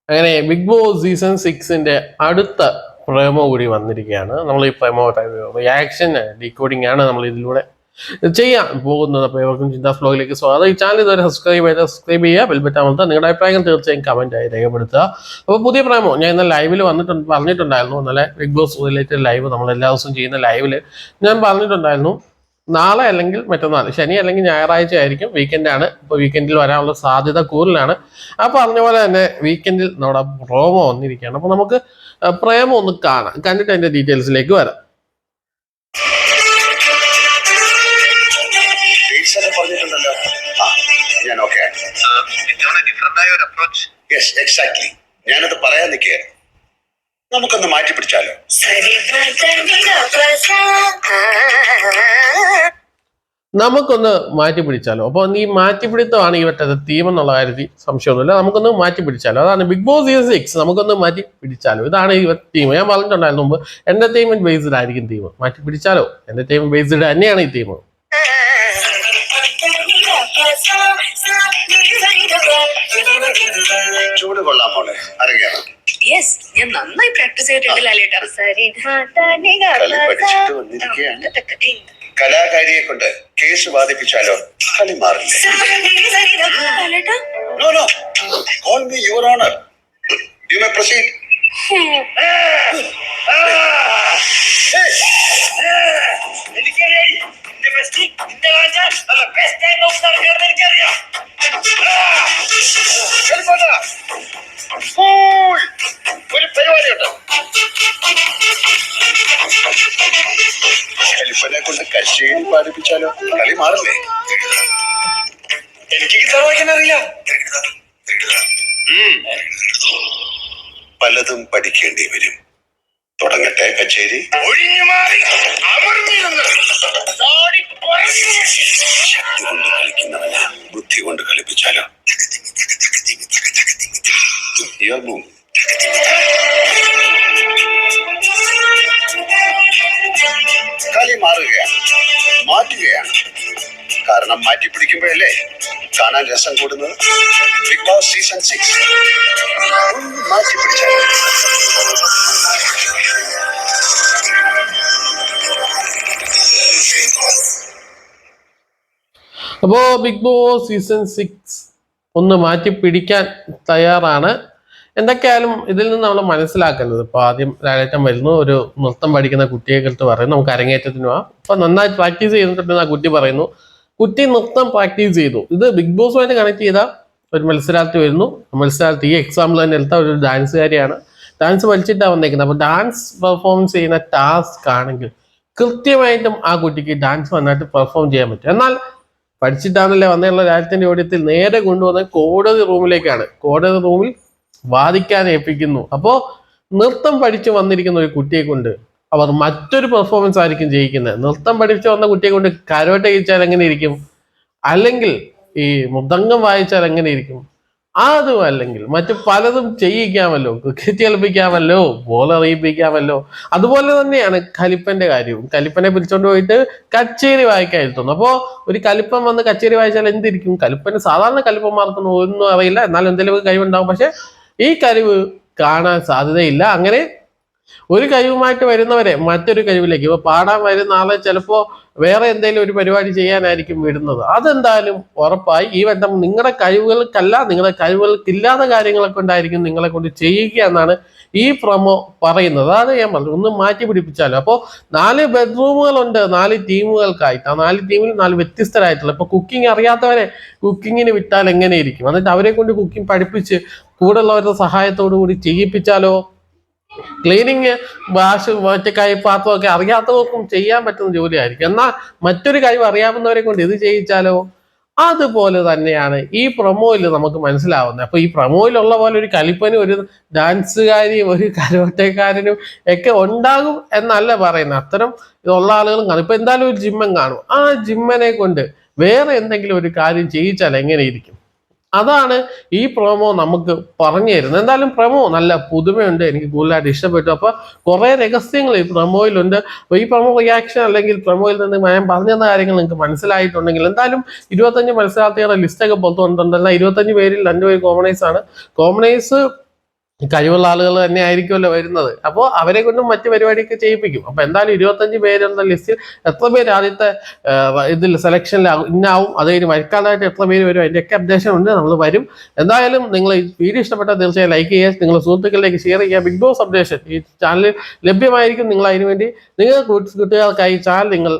അങ്ങനെ big boss season 6 അടുത്ത പ്രേമോ കൂടി വന്നിരിക്കുകയാണ്. നമ്മൾ ഈ പ്രേമോ റിയാക്ഷൻ ഡീകോഡിംഗ് ആണ് നമ്മൾ ഇതിലൂടെ ചെയ്യാൻ പോകുന്നത്. അപ്പോൾ ഇവർക്കും ചിന്താസ് വ്ലോഗിലേക്ക് സ്വാഗതം. ഈ ചാനൽ ഇതുവരെ സബ്സ്ക്രൈബ് ചെയ്യുക, ബെൽബട്ടൺ അമർത്തുക. നിങ്ങളുടെ അഭിപ്രായങ്ങൾ തീർച്ചയായും കമൻറ്റായി രേഖപ്പെടുത്തുക. അപ്പോൾ പുതിയ പ്രേമോ ഞാൻ ഇന്നലെ ലൈവിൽ പറഞ്ഞിട്ടുണ്ടായിരുന്നു. ഇന്നലെ ബിഗ് ബോസ് റിലേറ്റഡ് ലൈവ് നമ്മൾ എല്ലാ ദിവസവും ചെയ്യുന്ന ലൈവിൽ ഞാൻ പറഞ്ഞിട്ടുണ്ടായിരുന്നു, നാളെ അല്ലെങ്കിൽ മറ്റന്നാൾ, ശനി അല്ലെങ്കിൽ ഞായറാഴ്ച ആയിരിക്കും, വീക്കെൻഡാണ്. ഇപ്പോൾ വീക്കെൻഡിൽ വരാനുള്ള സാധ്യത കൂടുതലാണ്. ആ പറഞ്ഞ പോലെ തന്നെ വീക്കെൻഡിൽ നമ്മുടെ പ്രോമോ വന്നിരിക്കുകയാണ്. അപ്പോൾ നമുക്ക് പ്രേമം ഒന്ന് കാണാം, കണ്ടിട്ട് അതിൻ്റെ ഡീറ്റെയിൽസിലേക്ക് വരാം. ഞാനത് പറയാൻ നിൽക്കുകയാണ്. നമുക്കൊന്ന് മാറ്റി പിടിച്ചാലോ? നമുക്കൊന്ന് മാറ്റി പിടിച്ചാലോ? അപ്പോൾ ഈ മാറ്റിപ്പിടുത്തമാണ് ഇവരുടെ തീം എന്നുള്ള കാര്യത്തിൽ സംശയമൊന്നുമില്ല. നമുക്കൊന്ന് മാറ്റി പിടിച്ചാലോ, അതാണ് ബിഗ് ബോസ് സീസൺ 6. നമുക്കൊന്ന് മാറ്റി പിടിച്ചാലോ, ഇതാണ് ഈ തീം. ഞാൻ പറഞ്ഞിട്ടുണ്ടായിരുന്നു മുമ്പ്, എന്റർടൈൻമെന്റ് ബേസ്ഡ് ആയിരിക്കും തീം. മാറ്റി പിടിച്ചാലോ എന്റർടൈൻമെന്റ് ബേസ്ഡ് തന്നെയാണ് ഈ തീം. ചൂട് കൊള്ളാൻ പോലെ അറിയാം. ഞാൻ നന്നായി പ്രാക്ടീസ് ചെയ്തിട്ടുണ്ട് ലാലേട്ടാ. കലാകാരിയെ കൊണ്ട് കേസ് വാദിപ്പിച്ചാലോ? കളി മാറില്ലേ? Call me your honor. You may proceed. ഒരു പരിപാടിയുണ്ട്. ഖലീഫനെ കൊണ്ട് കച്ചേരി പാടിപ്പിച്ചാലോ? കളി മാറില്ലേ? എനിക്ക് ഗിറ്റാർ വായിക്കാൻ അറിയാം. പലതും പഠിക്കേണ്ടി വരും. തുടങ്ങട്ടെ കച്ചേരി? ശക്തി കൊണ്ട് കളിക്കുന്നവന ബുദ്ധി കൊണ്ട് കളിപ്പിച്ചാലോ? കളി മാറുകയാണ്, മാറ്റുകയാണ്. കാരണം മാറ്റി പിടിക്കുമ്പോഴല്ലേ കാണാൻ രസം കൂടുന്നത്. ബിഗ് ബോസ് സീസൺ 6 മാറ്റി പിടിച്ചാൽ അപ്പോ ബിഗ് ബോസ് സീസൺ 6 ഒന്ന് മാറ്റി പിടിക്കാൻ തയ്യാറാണ്. എന്തൊക്കെയായാലും ഇതിൽ നിന്ന് നമ്മൾ മനസ്സിലാക്കേണ്ടത്, ഇപ്പോൾ ആദ്യം ലാലേട്ടൻ വരുന്നു, ഒരു നൃത്തം പഠിക്കുന്ന കുട്ടിയെ കുറിച്ച് പറയുന്നു, നമുക്ക് അരങ്ങേറ്റത്തിന് പോവാം. അപ്പൊ നന്നായി പ്രാക്ടീസ് ചെയ്തിട്ടുണ്ടെന്ന് ആ കുട്ടി പറയുന്നു. കുട്ടി നൃത്തം പ്രാക്ടീസ് ചെയ്തു. ഇത് ബിഗ് ബോസുമായിട്ട് കണക്ട് ചെയ്ത ഒരു മത്സരാർത്ഥി വരുന്നു. മത്സരാർത്ഥി ഈ എക്സാമ്പിൾ തന്നെ എടുത്ത ഒരു ഡാൻസുകാരിയാണ്. ഡാൻസ് പഠിച്ചിട്ടാണ് വന്നേക്കുന്നത്. അപ്പോൾ ഡാൻസ് പെർഫോമൻസ് ചെയ്യുന്ന ടാസ്ക് ആണെങ്കിൽ കൃത്യമായിട്ടും ആ കുട്ടിക്ക് ഡാൻസ് നന്നായിട്ട് പെർഫോം ചെയ്യാൻ പറ്റും. എന്നാൽ പഠിച്ചിട്ടാണല്ലേ വന്നുള്ള രാജ്യത്തിന്റെ ചോദ്യത്തിൽ നേരെ കൊണ്ടുവന്ന കോടതി റൂമിലേക്കാണ്. കോടതി റൂമിൽ വാദിക്കാൻ ഏൽപ്പിക്കുന്നു. അപ്പോൾ നൃത്തം പഠിച്ചു വന്നിരിക്കുന്ന ഒരു കുട്ടിയെ കൊണ്ട് അവർ മറ്റൊരു പെർഫോമൻസ് ആയിരിക്കും ചെയ്യിക്കുന്നത്. നൃത്തം പഠിച്ചു വന്ന കുട്ടിയെ കൊണ്ട് കരോട്ട കഴിച്ചാൽ എങ്ങനെ ഇരിക്കും, അല്ലെങ്കിൽ ഈ മൃദംഗം വായിച്ചാൽ എങ്ങനെ ഇരിക്കും, അതും അല്ലെങ്കിൽ മറ്റു പലതും ചെയ്യിക്കാമല്ലോ. Cricket കളിപ്പിക്കാമല്ലോ, ball അറിയിപ്പിക്കാമല്ലോ. അതുപോലെ തന്നെയാണ് കലിപ്പന്റെ കാര്യവും. കലിപ്പനെ പിടിച്ചോണ്ട് പോയിട്ട് കച്ചേരി വായിക്കാൻ എത്തുന്നു. അപ്പോൾ ഒരു കലിപ്പൻ വന്ന് കച്ചേരി വായിച്ചാൽ എന്തിരിക്കും? കലിപ്പന് സാധാരണ കലിപ്പന്മാർക്കൊന്നും ഒന്നും അറിയില്ല, എന്നാലും എന്തെങ്കിലും കഴിവുണ്ടാവും. പക്ഷെ ഈ കഴിവ് കാണാൻ സാധ്യതയില്ല. അങ്ങനെ ഒരു കഴിവുമായിട്ട് വരുന്നവരെ മറ്റൊരു കഴിവിലേക്ക്, ഇപ്പൊ പാടാൻ വരുന്ന ആളെ ചിലപ്പോ വേറെ എന്തെങ്കിലും ഒരു പരിപാടി ചെയ്യാനായിരിക്കും വിടുന്നത്. അതെന്തായാലും ഉറപ്പായി ഈ ബന്ധം നിങ്ങളുടെ കഴിവുകൾക്കല്ല, നിങ്ങളുടെ കഴിവുകൾക്കില്ലാത്ത കാര്യങ്ങളെ കൊണ്ടായിരിക്കും നിങ്ങളെ കൊണ്ട് ചെയ്യുക എന്നാണ് ഈ പ്രൊമോ പറയുന്നത്. അതാണ് ഞാൻ പറഞ്ഞു, ഒന്ന് മാറ്റി പിടിപ്പിച്ചാലോ. അപ്പോൾ 4 ബെഡ്റൂമുകളുണ്ട് 4 ടീമുകൾക്കായിട്ട്. ആ 4 ടീമിൽ 4 വ്യത്യസ്തരായിട്ടുള്ള. ഇപ്പൊ കുക്കിംഗ് അറിയാത്തവരെ കുക്കിങ്ങിന് വിട്ടാൽ എങ്ങനെയിരിക്കും? എന്നിട്ട് അവരെ കൊണ്ട് കുക്കിംഗ് പഠിപ്പിച്ച് കൂടുള്ളവരുടെ സഹായത്തോടു കൂടി ചെയ്യിപ്പിച്ചാലോ? ക്ലീനിങ്, വാഷ്, മറ്റു പാത്രമൊക്കെ അറിയാത്തവർക്കും ചെയ്യാൻ പറ്റുന്ന ജോലിയായിരിക്കും. എന്നാൽ മറ്റൊരു കഴിവ് അറിയാവുന്നവരെ കൊണ്ട് ഇത് ചെയ്യിച്ചാലോ? അതുപോലെ തന്നെയാണ് ഈ പ്രൊമോയിൽ നമുക്ക് മനസ്സിലാവുന്നത്. അപ്പൊ ഈ പ്രൊമോയിലുള്ള പോലെ ഒരു കലിപ്പനും ഒരു ഡാൻസുകാരിയും ഒരു കരോട്ടക്കാരനും ഒക്കെ ഉണ്ടാകും എന്നല്ല പറയുന്നത്. അത്തരം ഉള്ള ആളുകളും കാണും. ഇപ്പൊ എന്തായാലും ഒരു ജിമ്മൻ കാണും. ആ ജിമ്മനെ കൊണ്ട് വേറെ എന്തെങ്കിലും ഒരു കാര്യം ചെയ്യിച്ചാൽ എങ്ങനെ ഇരിക്കും? അതാണ് ഈ പ്രൊമോ നമുക്ക് പറഞ്ഞു തരുന്നത്. എന്തായാലും പ്രൊമോ നല്ല പുതുമയുണ്ട്, എനിക്ക് കൂടുതലായിട്ട് ഇഷ്ടപ്പെട്ടു. അപ്പൊ കുറെ രഹസ്യങ്ങൾ ഈ പ്രൊമോയിലുണ്ട്. അപ്പൊ ഈ പ്രൊമോ റിയാക്ഷൻ അല്ലെങ്കിൽ പ്രൊമോയിൽ നിന്ന് ഞാൻ പറഞ്ഞു തന്ന കാര്യങ്ങൾ നിങ്ങൾക്ക് മനസ്സിലായിട്ടുണ്ടെങ്കിൽ, എന്തായാലും 25 മത്സരാർത്ഥികളുടെ ലിസ്റ്റൊക്കെ പുറത്തു വന്നിട്ടുണ്ടല്ല. 25 പേരിൽ 2 പേര് കോമണേഴ്സ് ആണ്. കോമണേഴ്സ് കഴിവുള്ള ആളുകൾ തന്നെ ആയിരിക്കുമല്ലോ വരുന്നത്. അപ്പോൾ അവരെ കൊണ്ടും മറ്റു പരിപാടിയൊക്കെ ചെയ്യിപ്പിക്കും. അപ്പോൾ എന്തായാലും 25 പേരുള്ള ലിസ്റ്റിൽ എത്ര പേര് ആദ്യത്തെ ഇതിൽ സെലക്ഷനിൽ ഇന്നാവും, അത് കഴിഞ്ഞ് മഴക്കാലമായിട്ട് എത്ര പേര് വരും, അതിൻ്റെയൊക്കെ അപ്ഡേഷൻ ഉണ്ട്, നമ്മൾ വരും. എന്തായാലും നിങ്ങൾ ഈ വീഡിയോ ഇഷ്ടപ്പെട്ടാൽ തീർച്ചയായും ലൈക്ക് ചെയ്യുക, നിങ്ങളുടെ സുഹൃത്തുക്കളിലേക്ക് ഷെയർ ചെയ്യുക. ബിഗ് ബോസ് അപ്ഡേഷൻ ഈ ചാനലിൽ ലഭ്യമായിരിക്കും. നിങ്ങൾ അതിനുവേണ്ടി നിങ്ങൾ കുട്ടികൾക്കായി ചാനൽ നിങ്ങൾ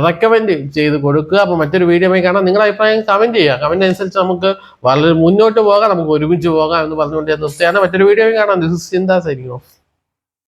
റെക്കമെൻഡ് ചെയ്ത് കൊടുക്കുക. അപ്പോൾ മറ്റൊരു വീഡിയോയിൽ കാണാം. നിങ്ങളുടെ അഭിപ്രായം കമൻറ്റ് ചെയ്യുക. കമൻറ്റ് അനുസരിച്ച് നമുക്ക് വളരെ മുന്നോട്ട് പോകാം, നമുക്ക് ഒരുമിച്ച് പോകാം എന്ന് പറഞ്ഞുകൊണ്ട് നിർത്തുകയാണ്. മറ്റൊരു വീഡിയോയിൽ കാണാം. ദിസ് ഇസ് ചിന്താ സൈനിങ് ഓഫ്.